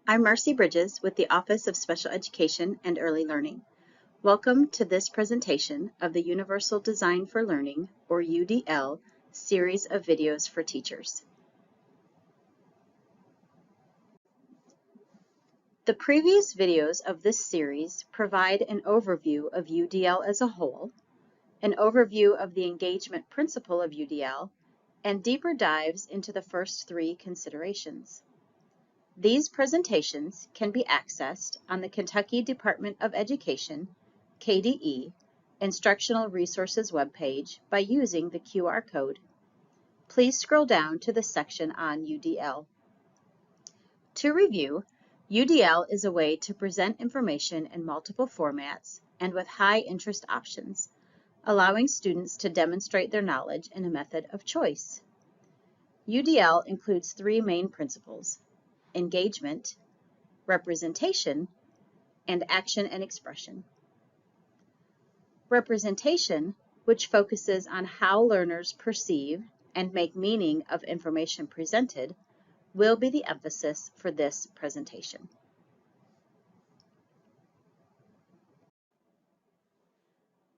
I'm Marcy Bridges with the Office of Special Education and Early Learning. Welcome to this presentation of the Universal Design for Learning, or UDL, series of videos for teachers. The previous videos of this series provide an overview of UDL as a whole, an overview of the engagement principle of UDL, and deeper dives into the first three considerations. These presentations can be accessed on the Kentucky Department of Education, KDE, Instructional Resources webpage by using the QR code. Please scroll down to the section on UDL. To review, UDL is a way to present information in multiple formats and with high interest options, allowing students to demonstrate their knowledge in a method of choice. UDL includes three main principles: engagement, representation, and action and expression. Representation, which focuses on how learners perceive and make meaning of information presented, will be the emphasis for this presentation.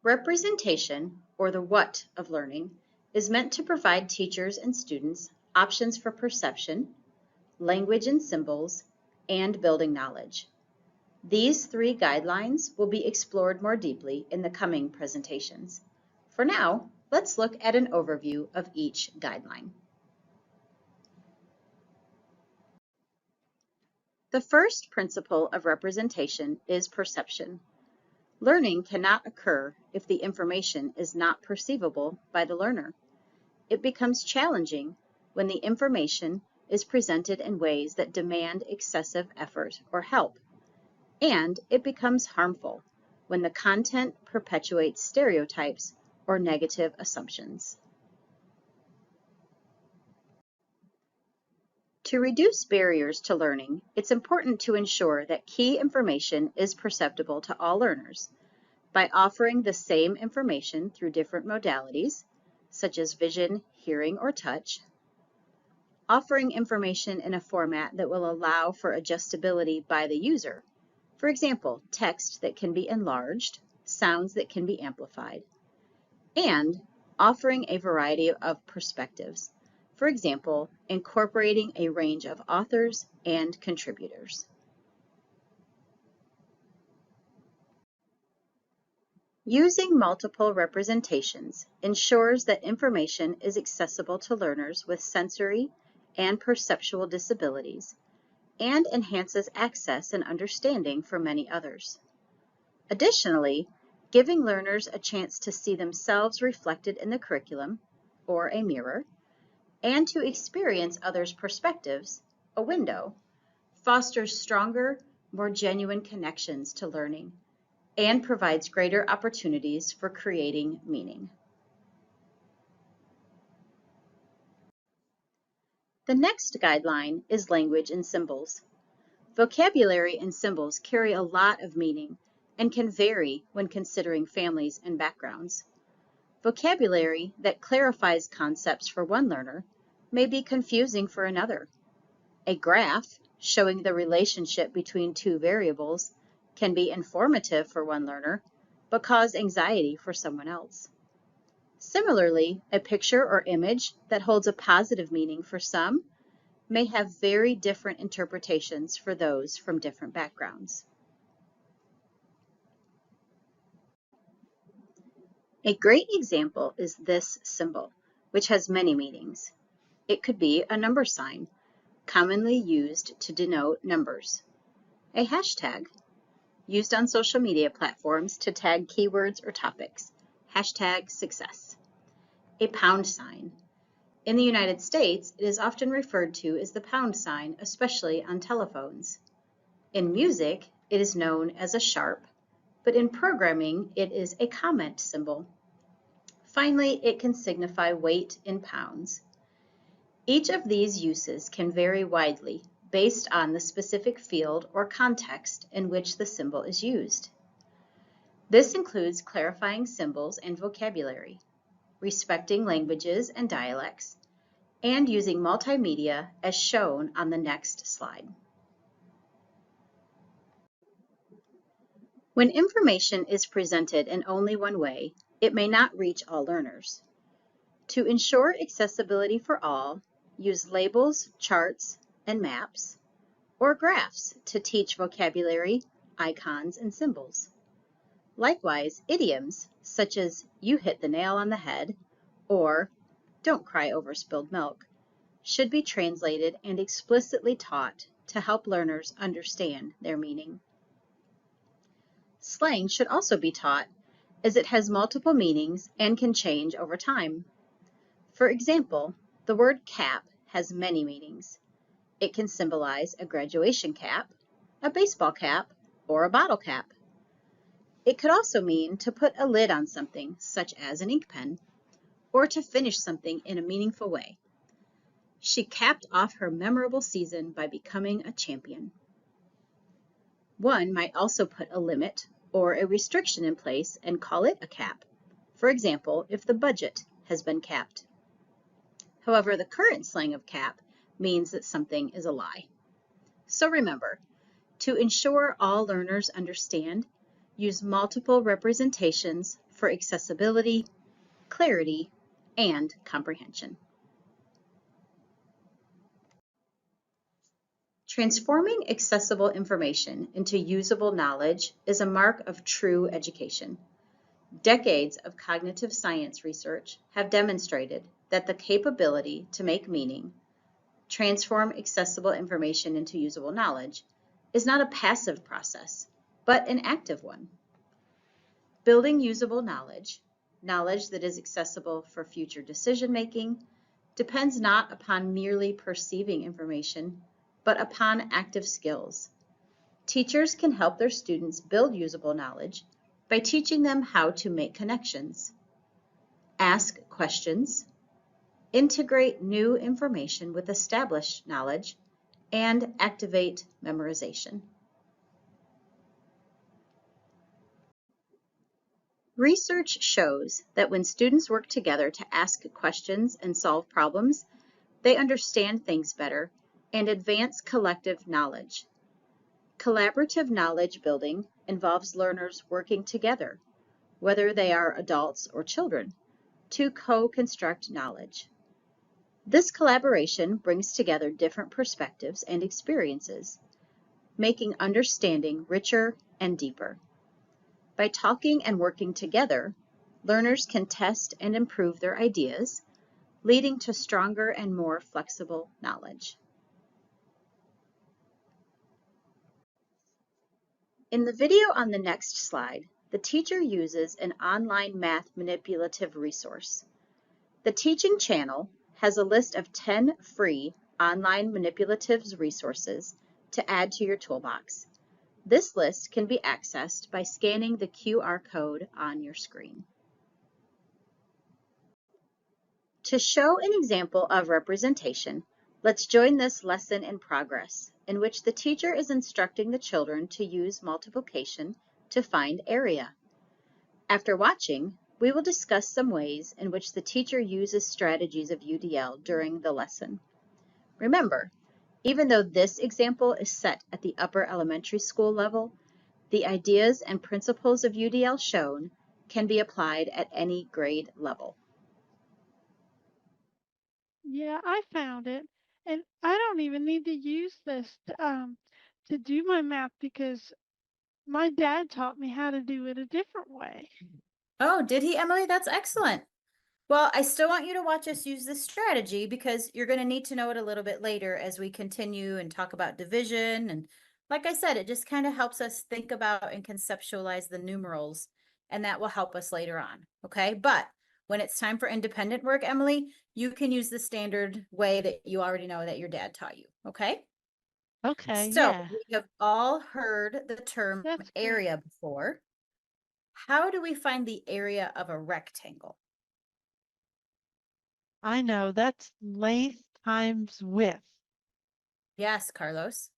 Representation, or the what of learning, is meant to provide teachers and students options for perception, language and symbols, and building knowledge. These three guidelines will be explored more deeply in the coming presentations. For now, let's look at an overview of each guideline. The first principle of representation is perception. Learning cannot occur if the information is not perceivable by the learner. It becomes challenging when the information is presented in ways that demand excessive effort or help. And it becomes harmful when the content perpetuates stereotypes or negative assumptions. To reduce barriers to learning, it's important to ensure that key information is perceptible to all learners by offering the same information through different modalities, such as vision, hearing, or touch, offering information in a format that will allow for adjustability by the user. For example, text that can be enlarged, sounds that can be amplified, and offering a variety of perspectives. For example, incorporating a range of authors and contributors. Using multiple representations ensures that information is accessible to learners with sensory and perceptual disabilities, and enhances access and understanding for many others. Additionally, giving learners a chance to see themselves reflected in the curriculum, or a mirror, and to experience others' perspectives, a window, fosters stronger, more genuine connections to learning, and provides greater opportunities for creating meaning. The next guideline is language and symbols. Vocabulary and symbols carry a lot of meaning and can vary when considering families and backgrounds. Vocabulary that clarifies concepts for one learner may be confusing for another. A graph showing the relationship between two variables can be informative for one learner, but cause anxiety for someone else. Similarly, a picture or image that holds a positive meaning for some may have very different interpretations for those from different backgrounds. A great example is this symbol, which has many meanings. It could be a number sign, commonly used to denote numbers. A hashtag, used on social media platforms to tag keywords or topics, #success. A pound sign. In the United States, it is often referred to as the pound sign, especially on telephones. In music, it is known as a sharp, but in programming, it is a comment symbol. Finally, it can signify weight in pounds. Each of these uses can vary widely based on the specific field or context in which the symbol is used. This includes clarifying symbols and vocabulary, respecting languages and dialects, and using multimedia as shown on the next slide. When information is presented in only one way, it may not reach all learners. To ensure accessibility for all, use labels, charts, and maps, or graphs to teach vocabulary, icons, and symbols. Likewise, idioms such as "you hit the nail on the head" or "don't cry over spilled milk" should be translated and explicitly taught to help learners understand their meaning. Slang should also be taught, as it has multiple meanings and can change over time. For example, the word cap has many meanings. It can symbolize a graduation cap, a baseball cap, or a bottle cap. It could also mean to put a lid on something, such as an ink pen, or to finish something in a meaningful way. She capped off her memorable season by becoming a champion. One might also put a limit or a restriction in place and call it a cap. For example, if the budget has been capped. However, the current slang of cap means that something is a lie. So remember, to ensure all learners understand, use multiple representations for accessibility, clarity, and comprehension. Transforming accessible information into usable knowledge is a mark of true education. Decades of cognitive science research have demonstrated that the capability to make meaning, transform accessible information into usable knowledge, is not a passive process, but an active one. Building usable knowledge, knowledge that is accessible for future decision making, depends not upon merely perceiving information, but upon active skills. Teachers can help their students build usable knowledge by teaching them how to make connections, ask questions, integrate new information with established knowledge, and activate memorization. Research shows that when students work together to ask questions and solve problems, they understand things better and advance collective knowledge. Collaborative knowledge building involves learners working together, whether they are adults or children, to co-construct knowledge. This collaboration brings together different perspectives and experiences, making understanding richer and deeper. By talking and working together, learners can test and improve their ideas, leading to stronger and more flexible knowledge. In the video on the next slide, the teacher uses an online math manipulative resource. The teaching channel has a list of 10 free online manipulatives resources to add to your toolbox. This list can be accessed by scanning the QR code on your screen. To show an example of representation, let's join this lesson in progress, in which the teacher is instructing the children to use multiplication to find area. After watching, we will discuss some ways in which the teacher uses strategies of UDL during the lesson. Remember, even though this example is set at the upper elementary school level, the ideas and principles of UDL shown can be applied at any grade level. Yeah, I found it. And I don't even need to use this to do my math because my dad taught me how to do it a different way. Oh, did he, Emily? That's excellent. Well, I still want you to watch us use this strategy because you're going to need to know it a little bit later as we continue and talk about division. And like I said, it just kind of helps us think about and conceptualize the numerals, and that will help us later on. Okay. But when it's time for independent work, Emily, you can use the standard way that you already know that your dad taught you. Okay. Okay, So yeah, we have all heard the term that's great. area before. How do we find the area of a rectangle? I know that's length times width. Yes, Carlos.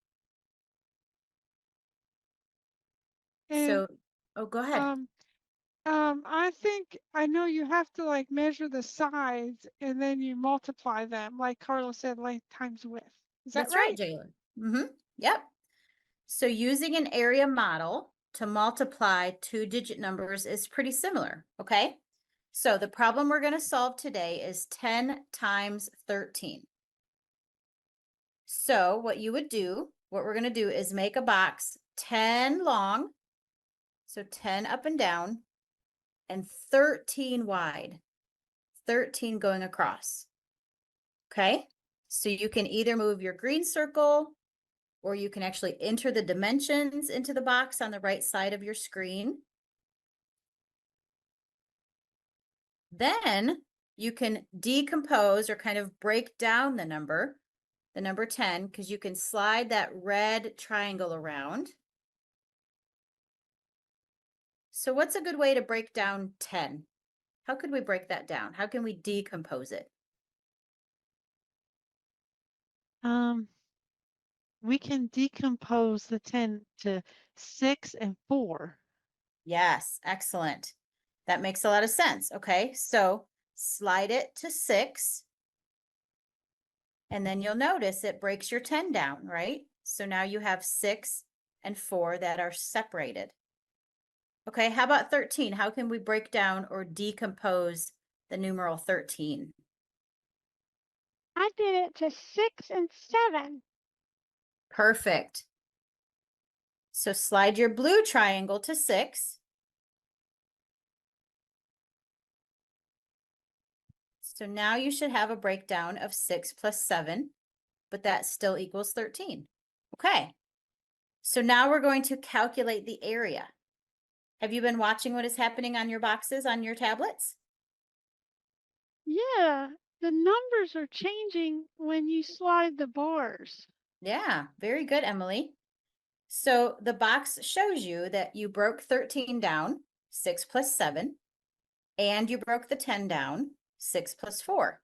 And So, oh, go ahead. um I think I know you have to like measure the sides and then you multiply them, like Carlos said, length times width. Is that That's right, right? Jalen. Yep. So using an area model, to multiply two-digit numbers is pretty similar, okay? So the problem we're going to solve today is 10 times 13. So what we're going to do is make a box 10 long, so 10 up and down, and 13 wide, 13 going across. Okay, so you can either move your green circle or you can actually enter the dimensions into the box on the right side of your screen. Then you can decompose or kind of break down the number 10, because you can slide that red triangle around. So what's a good way to break down 10? How could we break that down? How can we decompose it? We can decompose the 10 to 6 and 4. Yes, excellent. That makes a lot of sense. Okay, so slide it to 6, and then you'll notice it breaks your 10 down, right? So now you have 6 and 4 that are separated. Okay, how about 13? How can we break down or decompose the numeral 13? I did it to 6 and 7. Perfect. So slide your blue triangle to 6. So now you should have a breakdown of 6 plus 7, but that still equals 13. Okay, so now we're going to calculate the area. Have you been watching what is happening on your boxes on your tablets? Yeah, the numbers are changing when you slide the bars. Yeah, very good, Emily. So the box shows you that you broke 13 down, 6 plus 7, and you broke the 10 down, 6 plus 4.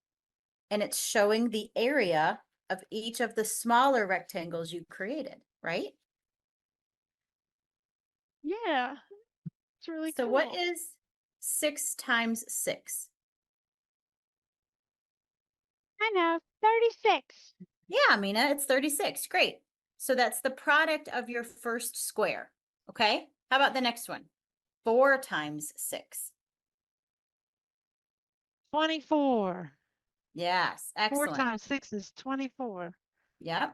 And it's showing the area of each of the smaller rectangles you created, right? Yeah, it's really So cool. what is 6 times 6? I know, 36. Yeah, Mina, it's 36. Great. So that's the product of your first square. Okay. How about the next one? 4 times 6. 24. Yes, 4 excellent. times 6 is 24. Yep.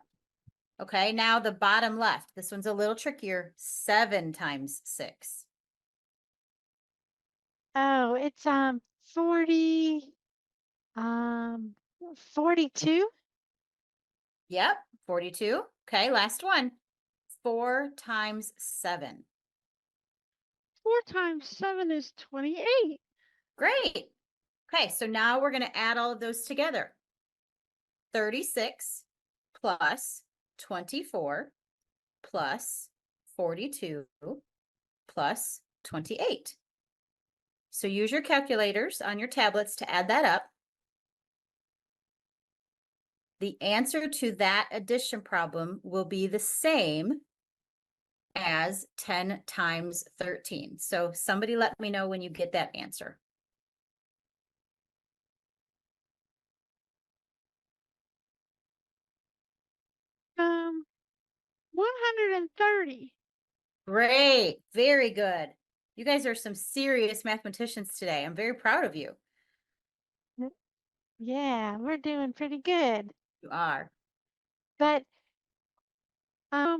Okay, now the bottom left. This one's a little trickier. 7 times 6. Oh, it's 40 42. Yep, 42. Okay, last one. 4 times 7. 4 times 7 is 28. Great. Okay, so now we're going to add all of those together. 36 plus 24 plus 42 plus 28. So use your calculators on your tablets to add that up. The answer to that addition problem will be the same as 10 times 13. So somebody let me know when you get that answer. Um 130. Great, very good. You guys are some serious mathematicians today. I'm very proud of you. Yeah, we're doing pretty good. You are. But I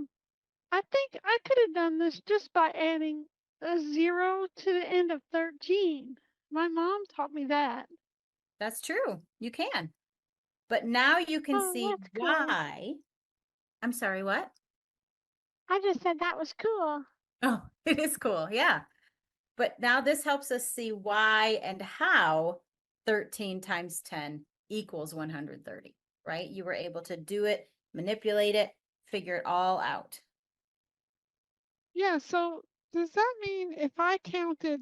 think I could have done this just by adding a 0 to the end of 13. My mom taught me that. That's true. You can. But now you can Oh, see that's cool. why. I'm sorry, what? I just said that was cool. Oh, it is cool. Yeah. But now this helps us see why and how 13 times 10 equals 130, right? You were able to do it, manipulate it, figure it all out. Yeah, so does that mean if I counted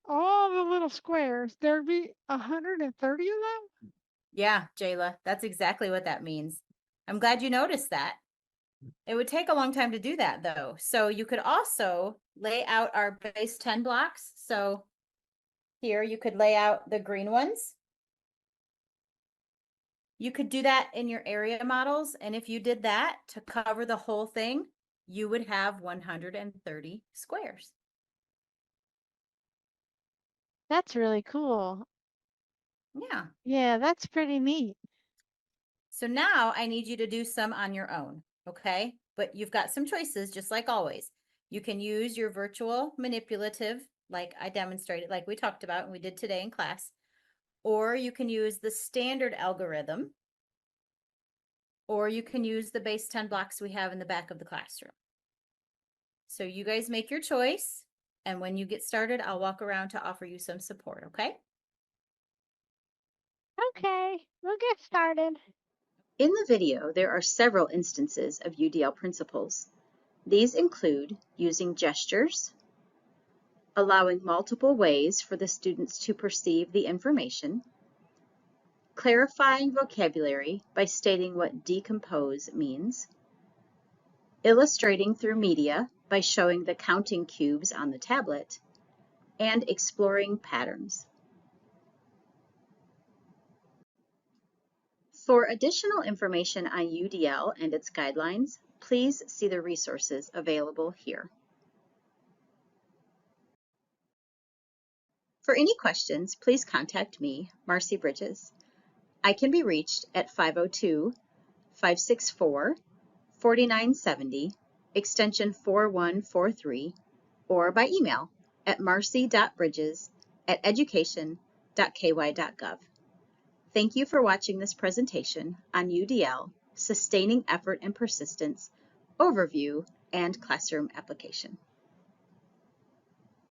all the little squares, there'd be 130 of them? Yeah, Jayla, that's exactly what that means. I'm glad you noticed that. It would take a long time to do that though. So you could also lay out our base 10 blocks. So here you could lay out the green ones. You could do that in your area models. And if you did that to cover the whole thing, you would have 130 squares. That's really cool. Yeah. Yeah, that's pretty neat. So now I need you to do some on your own, okay? But you've got some choices, just like always. You can use your virtual manipulative, like I demonstrated, like we talked about and we did today in class, or you can use the standard algorithm, or you can use the base 10 blocks we have in the back of the classroom. So you guys make your choice, and when you get started, I'll walk around to offer you some support, okay? Okay, we'll get started. In the video, there are several instances of UDL principles. These include using gestures, allowing multiple ways for the students to perceive the information, clarifying vocabulary by stating what decompose means, illustrating through media by showing the counting cubes on the tablet, and exploring patterns. For additional information on UDL and its guidelines, please see the resources available here. For any questions, please contact me, Marcy Bridges. I can be reached at 502-564-4970, extension 4143, or by email at marcy.bridges@education.ky.gov. Thank you for watching this presentation on UDL, Sustaining Effort and Persistence, Overview, and Classroom Application.